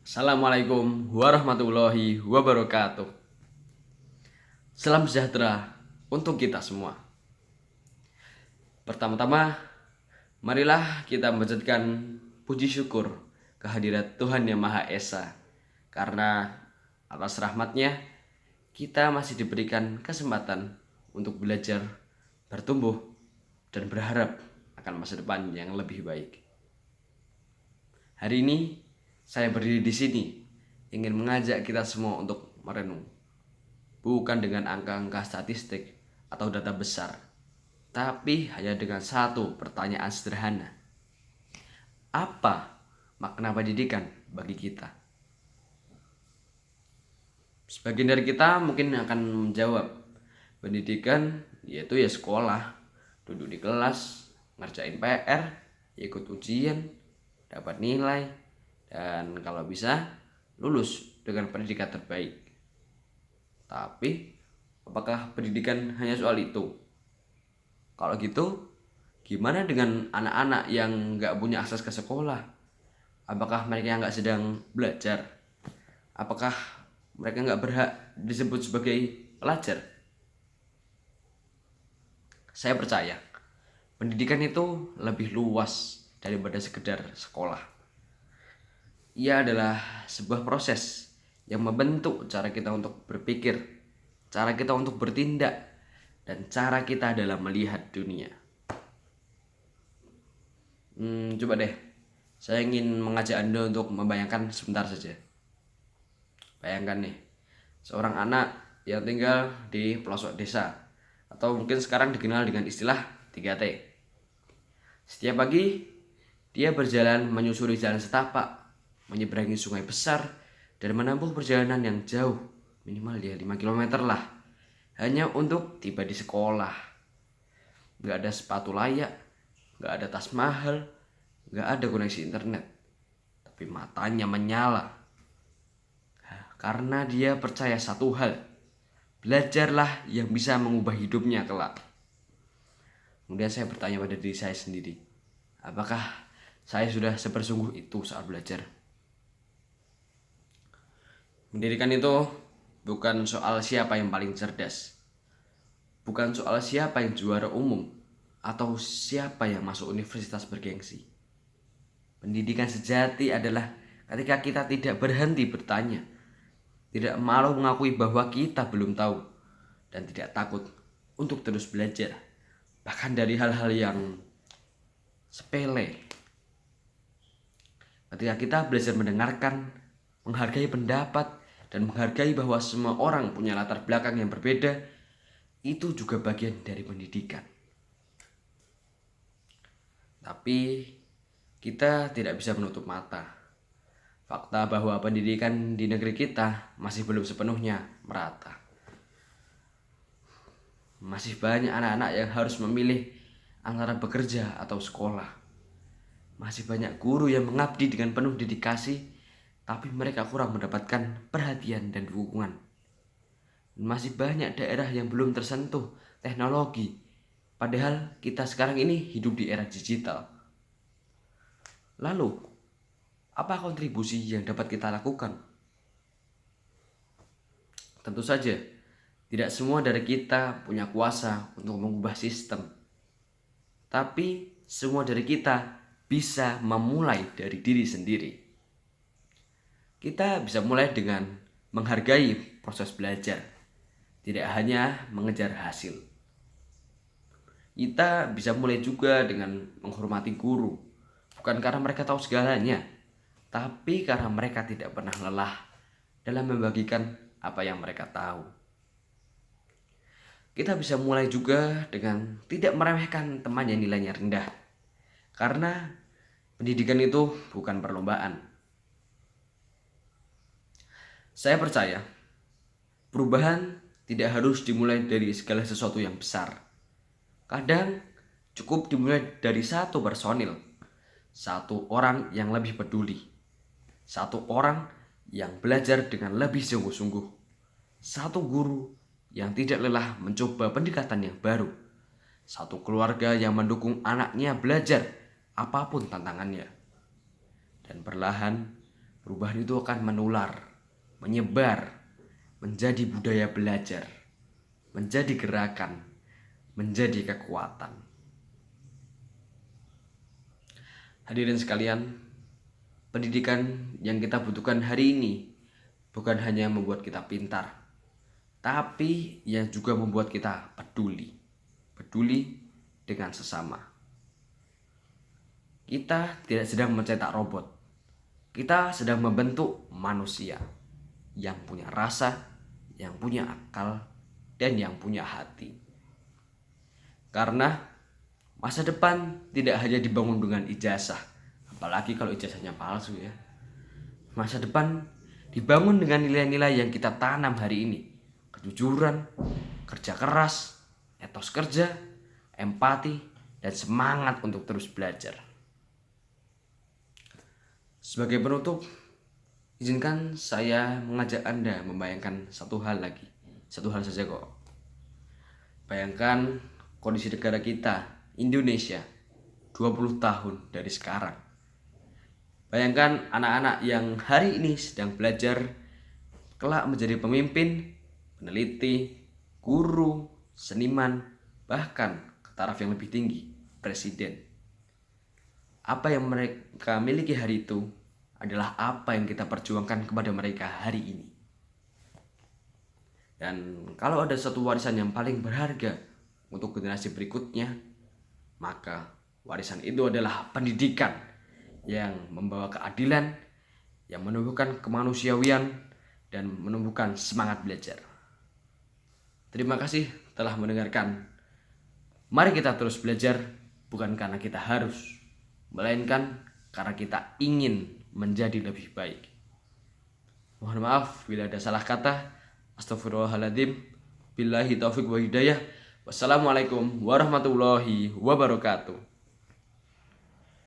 Assalamualaikum warahmatullahi wabarakatuh. Salam sejahtera untuk kita semua. Pertama-tama, marilah kita menjadikan puji syukur kehadirat Tuhan Yang Maha Esa. Karena atas rahmatnya, kita masih diberikan kesempatan untuk belajar, bertumbuh, dan berharap akan masa depan yang lebih baik. Hari ini, saya berdiri di sini ingin mengajak kita semua untuk merenung. Bukan dengan angka-angka statistik atau data besar, tapi hanya dengan satu pertanyaan sederhana. Apa makna pendidikan bagi kita? Sebagian dari kita mungkin akan menjawab, pendidikan yaitu ya sekolah, duduk di kelas, ngerjain PR, ikut ujian, dapat nilai, dan kalau bisa lulus dengan pendidikan terbaik. Tapi apakah pendidikan hanya soal itu? Kalau gitu, gimana dengan anak-anak yang nggak punya akses ke sekolah? Apakah mereka nggak sedang belajar? Apakah mereka nggak berhak disebut sebagai pelajar? Saya percaya pendidikan itu lebih luas daripada sekedar sekolah. Ia adalah sebuah proses yang membentuk cara kita untuk berpikir, cara kita untuk bertindak, dan cara kita dalam melihat dunia. Coba deh, saya ingin mengajak Anda untuk membayangkan sebentar saja. Bayangkan nih, seorang anak yang tinggal di pelosok desa, atau mungkin sekarang dikenal dengan istilah 3T. Setiap pagi, dia berjalan menyusuri jalan setapak, menyeberangi sungai besar, dan menempuh perjalanan yang jauh, minimal dia 5 km lah, hanya untuk tiba di sekolah. Gak ada sepatu layak, gak ada tas mahal, gak ada koneksi internet, tapi matanya menyala. Karena dia percaya satu hal, belajarlah yang bisa mengubah hidupnya kelak. Kemudian saya bertanya pada diri saya sendiri, apakah saya sudah sebersungguh itu saat belajar? Pendidikan itu bukan soal siapa yang paling cerdas, bukan soal siapa yang juara umum, atau siapa yang masuk universitas bergengsi. Pendidikan sejati adalah ketika kita tidak berhenti bertanya, tidak malu mengakui bahwa kita belum tahu, dan tidak takut untuk terus belajar, bahkan dari hal-hal yang sepele. Ketika kita belajar mendengarkan, menghargai pendapat, dan menghargai bahwa semua orang punya latar belakang yang berbeda, itu juga bagian dari pendidikan. Tapi kita tidak bisa menutup mata fakta bahwa pendidikan di negeri kita masih belum sepenuhnya merata. Masih banyak anak-anak yang harus memilih antara bekerja atau sekolah. Masih banyak guru yang mengabdi dengan penuh dedikasi, tapi mereka kurang mendapatkan perhatian dan dukungan. Masih banyak daerah yang belum tersentuh teknologi, padahal kita sekarang ini hidup di era digital. Lalu, apa kontribusi yang dapat kita lakukan? Tentu saja, tidak semua dari kita punya kuasa untuk mengubah sistem. Tapi semua dari kita bisa memulai dari diri sendiri. Kita bisa mulai dengan menghargai proses belajar, tidak hanya mengejar hasil. Kita bisa mulai juga dengan menghormati guru, bukan karena mereka tahu segalanya, tapi karena mereka tidak pernah lelah dalam membagikan apa yang mereka tahu. Kita bisa mulai juga dengan tidak meremehkan teman yang nilainya rendah, karena pendidikan itu bukan perlombaan. Saya percaya perubahan tidak harus dimulai dari segala sesuatu yang besar. Kadang cukup dimulai dari satu personil, satu orang yang lebih peduli, satu orang yang belajar dengan lebih sungguh-sungguh, satu guru yang tidak lelah mencoba pendekatan yang baru, satu keluarga yang mendukung anaknya belajar apapun tantangannya. Dan perlahan Perubahan itu akan menular, menyebar, menjadi budaya belajar, menjadi gerakan, menjadi kekuatan. Hadirin sekalian, pendidikan yang kita butuhkan hari ini bukan hanya membuat kita pintar, tapi yang juga membuat kita peduli dengan sesama. Kita tidak sedang mencetak robot, kita sedang membentuk manusia yang punya rasa, yang punya akal, dan yang punya hati. Karena masa depan tidak hanya dibangun dengan ijazah, apalagi kalau ijazahnya palsu ya. Masa depan dibangun dengan nilai-nilai yang kita tanam hari ini. Kejujuran, kerja keras, etos kerja, empati, dan semangat untuk terus belajar. Sebagai penutup, izinkan saya mengajak Anda membayangkan satu hal lagi. Satu hal saja kok. Bayangkan kondisi negara kita, Indonesia, 20 tahun dari sekarang. Bayangkan anak-anak yang hari ini sedang belajar kelak menjadi pemimpin, peneliti, guru, seniman, bahkan ke taraf yang lebih tinggi, presiden. Apa yang mereka miliki hari itu adalah apa yang kita perjuangkan kepada mereka hari ini. Dan kalau ada satu warisan yang paling berharga untuk generasi berikutnya, maka warisan itu adalah pendidikan yang membawa keadilan, yang menumbuhkan kemanusiawian, dan menumbuhkan semangat belajar. Terima kasih telah mendengarkan. Mari kita terus belajar, bukan karena kita harus, melainkan karena kita ingin menjadi lebih baik. Mohon maaf bila ada salah kata. Astaghfirullahaladzim. Billahi taufiq wa hidayah. Wassalamualaikum warahmatullahi wabarakatuh.